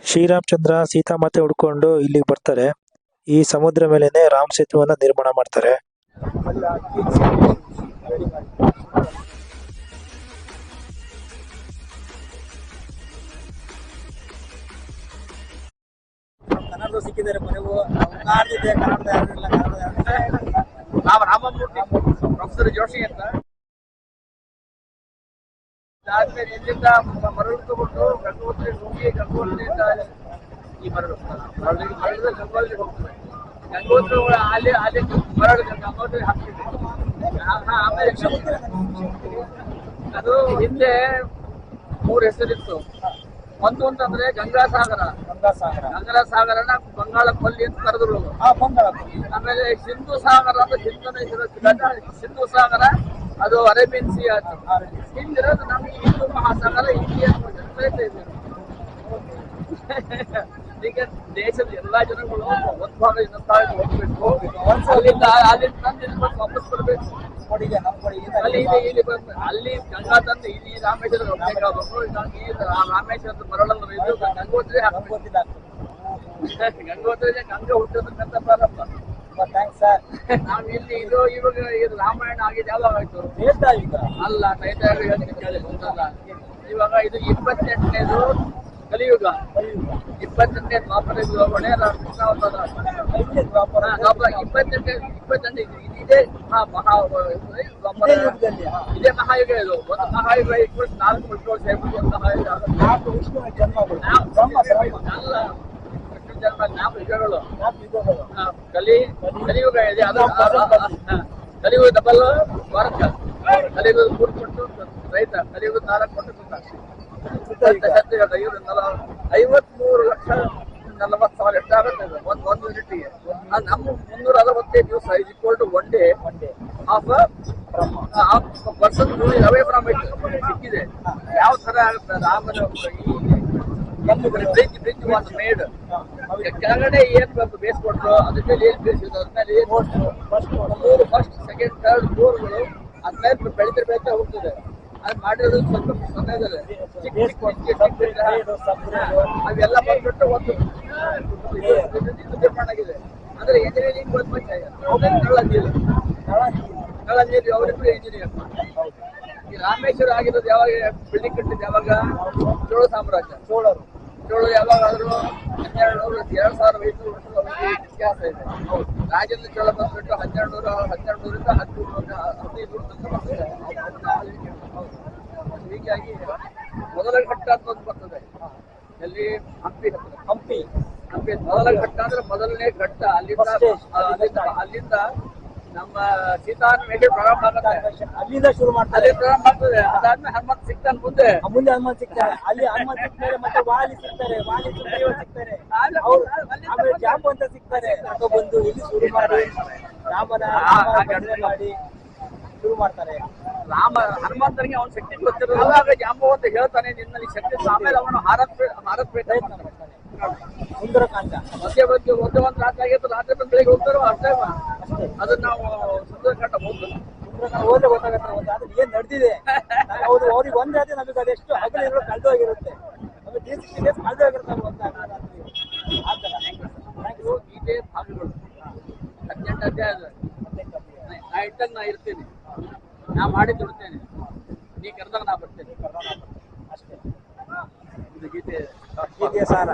ಶ್ರೀರಾಮಚಂದ್ರ ಸೀತಾಮಾತೆ ಹುಡ್ಕೊಂಡು ಇಲ್ಲಿಗೆ ಬರ್ತಾರೆ. ಈ ಸಮುದ್ರ ಮೇಲೆನೆ ರಾಮ್ ಸೇತುವನ್ನ ನಿರ್ಮಾಣ ಮಾಡ್ತಾರೆ. ಕನ್ನಡ ಸಿಕ್ಕಿದ್ದಾರೆ ಮನೆವು ಕಾಡ್ತಿದ್ದೆ ಕನ್ನಡ ಯಾರು ಇಲ್ಲ ನಾವು ರಾಮಮೂರ್ತಿ ಪ್ರೊಫೆಸರ್ ಜೋಶಿ ಅಂತ ಆದ್ಮೇಲೆ ಎಲ್ಲಿಂದ ಮರಳು ತಗೊಂಡು ಗಂಗೋತ್ರಿ ಹೋಗಿ ಗಂಗೋತ್ರಿಯಿಂದ ಈ ಮರಳು ಗಂಗೋತ್ರಿ ಹೋಗ್ತದೆ. ಗಂಗೋತ್ರಿ ಅಲ್ಲಿ ಅಲ್ಲಿ ಮರಳು ಗಂಗೋತ್ರಿ ಹಾಕ್ತಿದ್ದೆ. ಆಮೇಲೆ ಅದು ಹಿಂದೆ 3 ಹೆಸರಿತ್ತು. ಒಂದು ಅಂತಂದ್ರೆ ಗಂಗಾಸಾಗರ ಗಂಗಾಸಾಗರನ ಬಂಗಾಳ ಕೊಲ್ಲಿ ಅಂತ ಕರೆದ್ರು. ಆಮೇಲೆ ಸಿಂಧು ಸಾಗರ ಅಂತ ಸಿಂಧು ಸಾಗರ ಅದು ಅರೇಬಿಯನ್ ಸಿ ಆಯ್ತು. ಹಿಂದಿರೋದು ನಮ್ಗೆ ಹಿಂದೂ ಮಹಾಸಾಗರ ಇಂಡಿಯನ್ ಈಗ ದೇಶದ ಎಲ್ಲಾ ಜನಗಳು ಒಂದ್ ಭಾಗ ಇನ್ನೊಂದ್ ಭಾಗ ಹೋಗ್ಬೇಕು. ಅಲ್ಲಿಂದ ವಾಪಸ್ ಬರ್ಬೇಕು. ಅಲ್ಲಿ ಗಂಗಾ ತಂದು ಇಲ್ಲಿ ರಾಮೇಶ್ವರ ಹೋಗ್ಬೇಕಾಗ್ಬೇಕು. ರಾಮೇಶ್ವರದ ಮರಳನ್ನು ಇದು ಗಂಗೋತ್ರಿ ಹಾಕ್ಬೋದಿಲ್ಲ. ಗಂಗೋತ್ರಿ ಗಂಗೆ ಹುಟ್ಟೋದಕ್ಕಂತ ಪ್ರಾರಂಭ. ನಾವ್ ಇಲ್ಲಿ ಇದು ಇವಾಗ ಇದು ರಾಮಾಯಣ ಆಗಿದೆ ಯಾವಾಗ ಆಯ್ತು ಅಲ್ಲ ಕೇಳಿ ಬಂದಲ್ಲ. ಇವಾಗ ಇದು 28ನೇದು ಕಲಿಯುಗ, 28ನೇ ದ್ವಾಪರ ಒಳ್ಳೆಯ ಕೃಷ್ಣಾವತಾರ 28 ಇದೇ ಇದೇ ಮಹಾಯುಗ. ಇದು ಒಂದು ಮಹಾಯುಗ 4 ವರ್ಷಗಳು ಸೇರ್ಬಿಟ್ಟು ಒಂದು ಮಹಾಯುಗ ಅಲ್ಲ. ಕೃಷ್ಣ ಜನ್ಮ 4 ಯುಗಗಳು ಕಲಿಯುಗ ಇದೆ. ಅದು ಕಲಿಯುಗ ಡಬಲ್ ವರ್ಗ. ಕಲಿಯುಗ 3 ಕೊಟ್ಟು ರೈತ, ಕಲಿಯುಗ 4 ಕೊಟ್ಟು 53,40,000 ಎಷ್ಟಾಗುತ್ತೆ ಒಂದು ಯೂನಿಟ್ಗೆ. ನಮ್ಮ 365 ದಿವಸ is equal to 1 day of person away from it ಸಿಕ್ಕಿದೆ. ಯಾವ ತರ ಆಗುತ್ತೆ ರಾಮನ ಬ್ರಿಡ್ಜ್ ವಾಸ್ ಮೇಡ್. ಕೆಳಗಡೆ ಏನ್ ಬೇಸ್ ಕೊಟ್ಟರು ಅದ್ರ ಮೇಲೆ ಏನ್ ಬೇಸಿದ್ರು ಅದ್ಮೇಲೆ ಏನ್ ಫಸ್ಟ್ ಸೆಕೆಂಡ್ ಥರ್ಡ್ ಫ್ಲೋರ್ಗಳು ಅದ್ಮೇಲೆ ಬೆಳಿತಿರ್ಬೇಕಾ ಹೋಗ್ತದೆ. ಅದು ಮಾಡಿರೋದು ಸ್ವಲ್ಪ ಸಮಯದಲ್ಲಿ ಅವೆಲ್ಲ ಬಂದ್ಬಿಟ್ಟು ಒಂದು ನಿರ್ಮಾಣ ಆಗಿದೆ. ಅಂದ್ರೆ ಇಂಜಿನಿಯರಿಂಗ್ ನಳಂಜೀರಿ ಅವರಿಬ್ರು ಇಂಜಿನಿಯರ್. ಈ ರಾಮೇಶ್ವರ ಆಗಿರೋದು ಯಾವಾಗ ಬಿಲ್ಡಿಂಗ್ ಕಟ್ಟಿದ್ದು ಯಾವಾಗ? ಚೋಳ ಸಾಮ್ರಾಜ್ಯ. ಚೋಳರು ಯಾವಾಗಾದ್ರೂ 2,500 ವರ್ಷದ ಇತಿಹಾಸ ಇದೆ. ರಾಜೇಂದ್ರ ಚೋಳ ಬಂದ್ಬಿಟ್ಟು 1200ರಿಂದ 1500 ತನಕ ಬರ್ತದೆ. ಹೀಗಾಗಿ ಮೊದಲ ಘಟ್ಟ ಅಂತ ಒಂದು ಬರ್ತದೆ. ಎಲ್ಲಿ ಹಂಪಿ ಮೊದಲ ಘಟ್ಟ ಅಂದ್ರೆ ಮೊದಲನೇ ಘಟ್ಟ. ಅಲ್ಲಿಂದ ನಮ್ಮ ಸೀತಾನ್ವೇಷ ಪ್ರಾರಂಭ ಆಗುತ್ತೆ. ಅಲ್ಲಿಂದ ಶುರು ಮಾಡ್ತಾರೆ, ಪ್ರಾರಂಭ ಆಗ್ತದೆ. ಅದಾದ್ಮೇಲೆ ಹನುಮಂತ ಸಿಗ್ತಾನೆ ಮುಂದೆ ಹನುಮಂತ ಸಿಗ್ತಾರೆ. ಅಲ್ಲಿ ಹನುಮಂತ ಸಿಗ್ತಾರೆ, ಮತ್ತೆ ವಾಲಿ ಸಿಗ್ತಾರೆ, ಸಿಗ್ತಾರೆ, ಆಮೇಲೆ ಜಾಂಬು ಅಂತ ಸಿಗ್ತಾರೆ. ಬಂದು ಇಲ್ಲಿ ಶುರು ಮಾಡಿ ರಾಮನ ಮಾಡಿ ಶುರು ಮಾಡ್ತಾರೆ. ಹನುಮಂತನಿಗೆ ಅವನ ಶಕ್ತಿ ಗೊತ್ತಿರೋಲ್ಲ. ಜಾಂಬು ಅಂತ ಹೇಳ್ತಾನೆ ನಿನ್ನಲ್ಲಿ ಶಕ್ತಿ. ಆಮೇಲೆ ಅವನು ಹಾರತ್ ಪ್ರಯತ್ನ ಮಾಡ್ತಾನೆ. ಸುಂದರಕಾಂಡ ಒಂದೇ ಒಂದು ರಾತ್ರಿ ಆಗಿತ್ತು. ರಾತ್ರಿ ಬಂದು ಬೆಳಿಗ್ಗೆ ಹೋಗ್ತಾರೋ ಅಷ್ಟೇ. ಅದನ್ನ ನಾವು ಸುಂದರಕಾಂಡ ಓದ್ಲೆ ಗೊತ್ತಾಗತ್ತೆ. ಆದ್ರೆ ಏನ್ ನಡೆದಿದೆ ಅವ್ರಿಗೆ ಒಂದಾದ್ರೆ ನಮಗೆ ಅದೆಷ್ಟು ಹಗಲಿರೋ ಕಳೆದೋಗಿರುತ್ತೆ. ನಮಗೆ 360 days ಕಳೆದೋಗಿರುತ್ತೆ. ಗೀತೆ ಭಾಗಗಳು 18 ಅಧ್ಯಾಯ. ನಾ ಇರ್ತೀನಿ, ನಾ ಮಾಡಿ ದುಡ್ತೇನೆ, ನೀ ಕರೆದಾಗ ನಾ ಬರ್ತೇನೆ. ಅಷ್ಟೇ ಇದು ಗೀತೆಯ ಸಾರ.